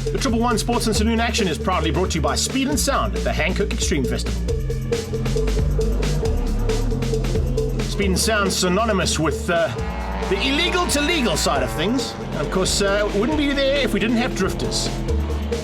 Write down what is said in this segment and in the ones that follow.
The Triple One Sports and Saloon action is proudly brought to you by Speed and Sound at the Hankook Extreme Festival. Speed and Sound synonymous with the illegal to legal side of things. And of course, wouldn't be there if we didn't have drifters.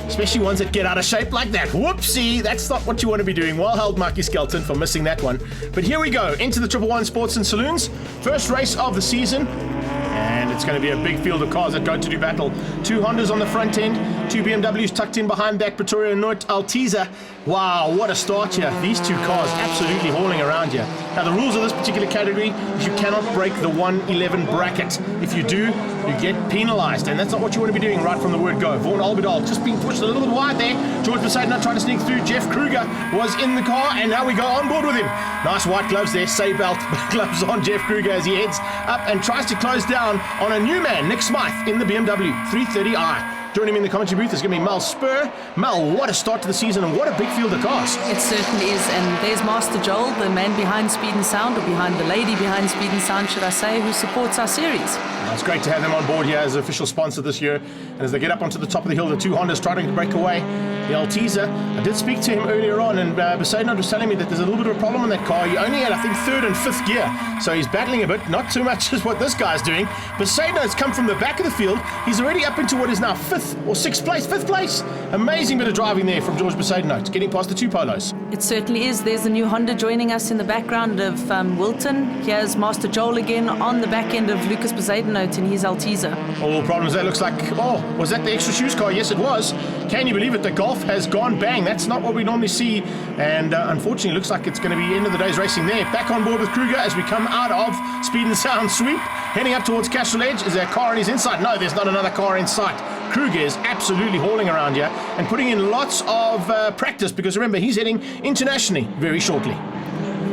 Especially ones that get out of shape like that. Whoopsie, that's not what you want to be doing. Well held, Mikey Skelton, for missing that one. But here we go, into the Triple One Sports and Saloons. First race of the season. And it's going to be a big field of cars that go to do battle. 2 Hondas on the front end, 2 BMWs tucked in behind that, Pretoria Noord Altiza. Wow, what a start here. These 2 cars absolutely hauling around here. Now, the rules of this particular category is you cannot break the 111 bracket. If you do, you get penalised, and that's not what you want to be doing right from the word go. Vaughan Albedal just being pushed a little bit wide there. George Besaidnout trying to sneak through. Jeff Kruger was in the car, and now we go on board with him. Nice white gloves there, Saybelt gloves on Jeff Kruger as he heads up and tries to close down on a new man, Nick Smythe, in the BMW 330i. Joining me in the commentary booth is going to be Mel Spur. Mel, what a start to the season and what a big field of cars. It certainly is, and there's Master Joel, the man behind Speed and Sound, or behind the lady behind Speed and Sound, should I say, who supports our series. It's great to have them on board here as official sponsor this year. And as they get up onto the top of the hill, the 2 Hondas trying to break away. The Altiza, I did speak to him earlier on, and Besaidnout was telling me that there's a little bit of a problem in that car. He only had, I think, 3rd and 5th gear, so he's battling a bit, not too much as what this guy's doing. Besaidnout's come from the back of the field. He's already up into what is now 5th or 6th place, 5th place. Amazing bit of driving there from George Besaidnout, getting past the 2 Polos. It certainly is. There's a new Honda joining us in the background of Wilton. Here's Master Joel again on the back end of Lucas Besaidnout in his Altiza. All problems there. Looks like, oh, was that the extra shoes car? Yes, it was. Can you believe it? The Golf has gone bang. That's not what we normally see. And unfortunately, looks like it's going to be end of the day's racing there. Back on board with Kruger as we come out of Speed and Sound sweep. Heading up towards Castle Edge. Is there a car on his inside? No, there's not another car in sight. Kruger is absolutely hauling around here and putting in lots of practice, because remember, he's heading internationally very shortly.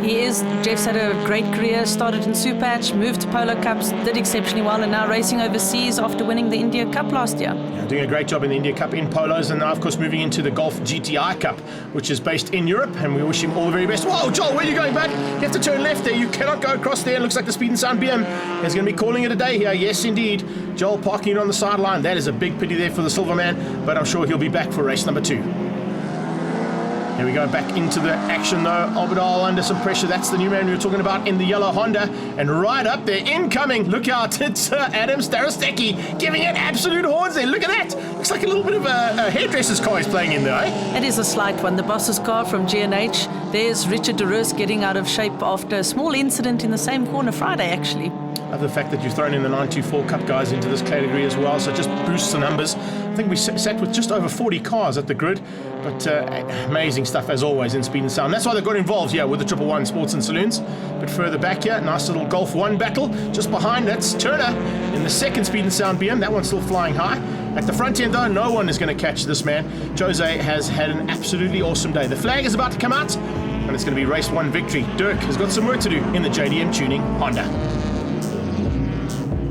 He is. Jeff's had a great career, started in Supatch, moved to Polo Cups, did exceptionally well, and now racing overseas after winning the India Cup last year. Yeah, doing a great job in the India Cup in Polos, and now of course moving into the Golf GTI Cup, which is based in Europe, and we wish him all the very best. Whoa, Joel, where are you going, bud? You have to turn left there. You cannot go across there. It looks like the Speed and Sound BM is going to be calling it a day here. Yes, indeed. Joel parking on the sideline. That is a big pity there for the Silver Man, but I'm sure he'll be back for race number 2. Here we go, back into the action though. Albedal under some pressure. That's the new man we were talking about in the yellow Honda. And right up there, incoming. Look out, it's Adam Starostecki giving it absolute horns there. Look at that. Looks like a little bit of a hairdresser's car he's playing in there, eh? It is a slight one. The boss's car from G&H. There's Richard de Roos getting out of shape after a small incident in the same corner Friday, actually. I love the fact that you've thrown in the 924 Cup guys into this category as well, so it just boosts the numbers. I think we sat with just over 40 cars at the grid, but amazing stuff as always in Speed and Sound. That's why they got involved here with the Triple One Sports and Saloons. But further back here, nice little Golf 1 battle. Just behind, that's Turner in the second Speed and Sound BM. That one's still flying high. At the front end though, no one is going to catch this man. Jose has had an absolutely awesome day. The flag is about to come out, and it's going to be race 1 victory. Dirk has got some work to do in the JDM Tuning Honda.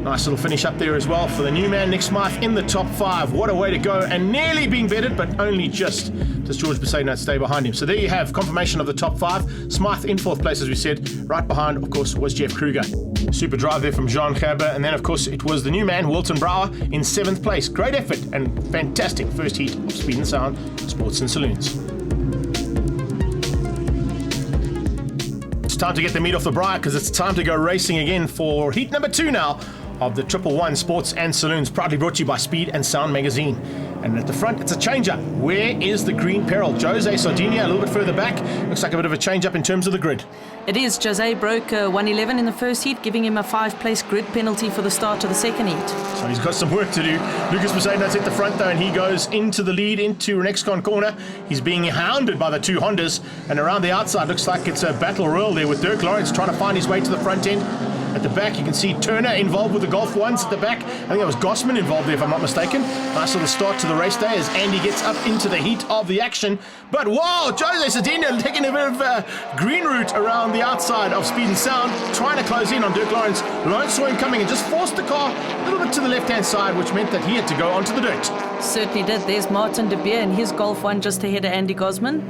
Nice little finish up there as well for the new man, Nick Smythe, in the top 5. What a way to go, and nearly being bettered, but only just does George Besaidnout stay behind him. So there you have confirmation of the top 5. Smythe in 4th place, as we said. Right behind, of course, was Jeff Kruger. Super drive there from Jean Gerber, and then, of course, it was the new man, Wilton Brouwer, in 7th place. Great effort and fantastic first heat of Speed and Sound, Sports and Saloons. It's time to get the meat off the briar, because it's time to go racing again for heat number 2 now of the Triple One Sports and Saloons, proudly brought to you by Speed and Sound magazine. And at the front, it's a change-up. Where is the Green Peril? Jose Sardinia a little bit further back. Looks like a bit of a change-up in terms of the grid. It is. Jose broke 111 in the first heat, giving him a 5-place grid penalty for the start of the second heat. So he's got some work to do. Lucas Besaidnout's at the front though, and he goes into the lead, into Renexcon corner. He's being hounded by the 2 Hondas, and around the outside looks like it's a battle royal there with Dirk Lawrence trying to find his way to the front end. At the back, you can see Turner involved with the Golf 1s at the back. I think that was Gossman involved there, if I'm not mistaken. Nice little start to the race day as Andy gets up into the heat of the action. But wow, Jose Sardinia taking a bit of green route around the outside of Speed and Sound, trying to close in on Dirk Lawrence. Lawrence saw him coming and just forced the car a little bit to the left-hand side, which meant that he had to go onto the dirt. Certainly did. There's Martin de Beer in his Golf 1 just ahead of Andy Gosman.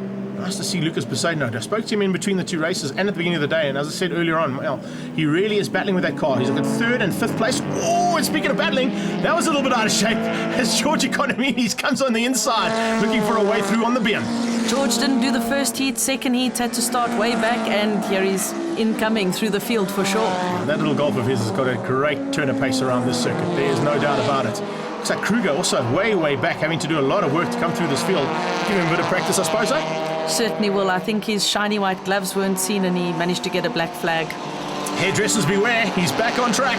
Nice to see Lucas Besaidnout. I spoke to him in between the two races and at the beginning of the day, and as I said earlier on, well, he really is battling with that car. He's got 3rd and 5th place. Oh, and speaking of battling, that was a little bit out of shape as George Economidis comes on the inside looking for a way through on the bin. George didn't do the first heat, second heat had to start way back, and here he's incoming through the field for sure. That little Golf of his has got a great turn of pace around this circuit. There's no doubt about it. Looks like Kruger also way back, having to do a lot of work to come through this field. Give him a bit of practice, I suppose, eh? Certainly will. I think his shiny white gloves weren't seen and he managed to get a black flag. Hairdressers beware, he's back on track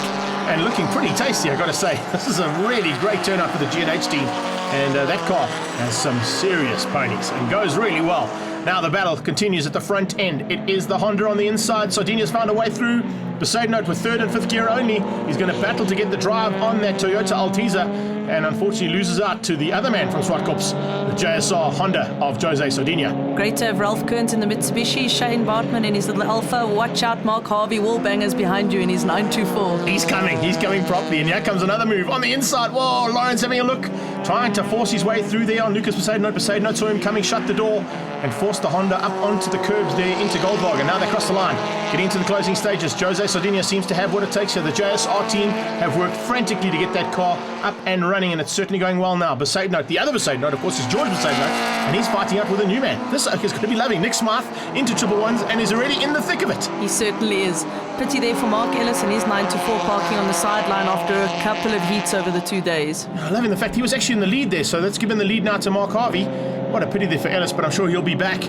and looking pretty tasty, I gotta say. This is a really great turnout for the G&H team, and that car has some serious ponies and goes really well. Now the battle continues at the front end. It is the Honda on the inside. Sardinia's found a way through. Besaidnout with 3rd and 5th gear only. He's going to battle to get the drive on that Toyota Altiza, and unfortunately loses out to the other man from Zwartkops, the JSR Honda of Jose Sardinia. Great to have Ralph Kearns in the Mitsubishi, Shane Bartman in his little Alpha. Watch out, Mark Harvey, wallbangers behind you in his 924. He's coming properly, and here comes another move on the inside. Whoa, Lawrence having a look, trying to force his way through there on Lucas Besaidnout. Besaidnout saw him coming, shut the door, and forced the Honda up onto the curbs there into Goldwagen. Now they cross the line, getting into the closing stages. Jose Sardinia seems to have what it takes here. The JSR team have worked frantically to get that car up and running, and it's certainly going well now. Besaidnout, the other Besaidnout, of course, is George Besaidnout, and he's fighting out with a new man. This is going to be lovely. Nick Smythe into triple ones and is already in the thick of it. He certainly is. Pity there for Mark Ellis and his 924 parking on the sideline after a couple of heats over the 2 days. Loving the fact he was actually in the lead there, so let's give him the lead now to Mark Harvey. What a pity there for Ellis, but I'm sure he'll be back.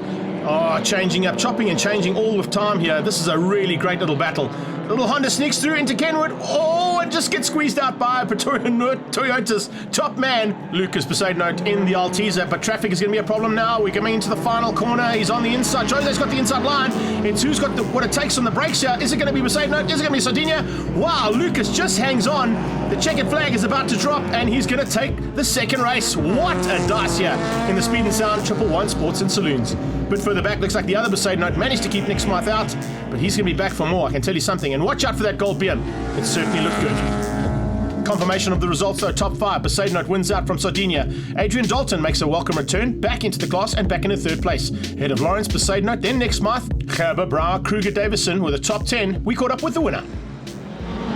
Oh, changing up, chopping and changing all of time here. This is a really great little battle. Little Honda sneaks through into Kenwood. Oh, and just gets squeezed out by Toyota's top man, Lucas Besaidnout in the Altiza. But traffic is going to be a problem now. We're coming into the final corner. He's on the inside. Jose's got the inside line. It's who's got what it takes on the brakes here. Is it going to be Besaidnout? Is it going to be Sardinia? Wow, Lucas just hangs on. The checkered flag is about to drop, and he's going to take the second race. What a dice here in the Speed and Sound 111 Sports and Saloons. But further back, looks like the other Besaidnout managed to keep Nick Smythe out, but he's going to be back for more, I can tell you something. And watch out for that gold beard. It certainly looked good. Confirmation of the results, though. Top 5, Besaidnout wins out from Sardinia. Adrian Dalton makes a welcome return, back into the class and back in 3rd place. Ahead of Lawrence Besaidnout, then Nick Smythe, Gerber, Brouwer, Kruger, Davison with a top 10. We caught up with the winner.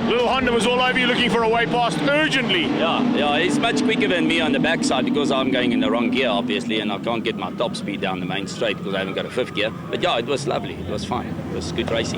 Little Honda was all over you looking for a way past urgently. Yeah, he's much quicker than me on the backside because I'm going in the wrong gear, obviously, and I can't get my top speed down the main straight because I haven't got a 5th gear. But yeah, it was lovely. It was fine. It was good racing.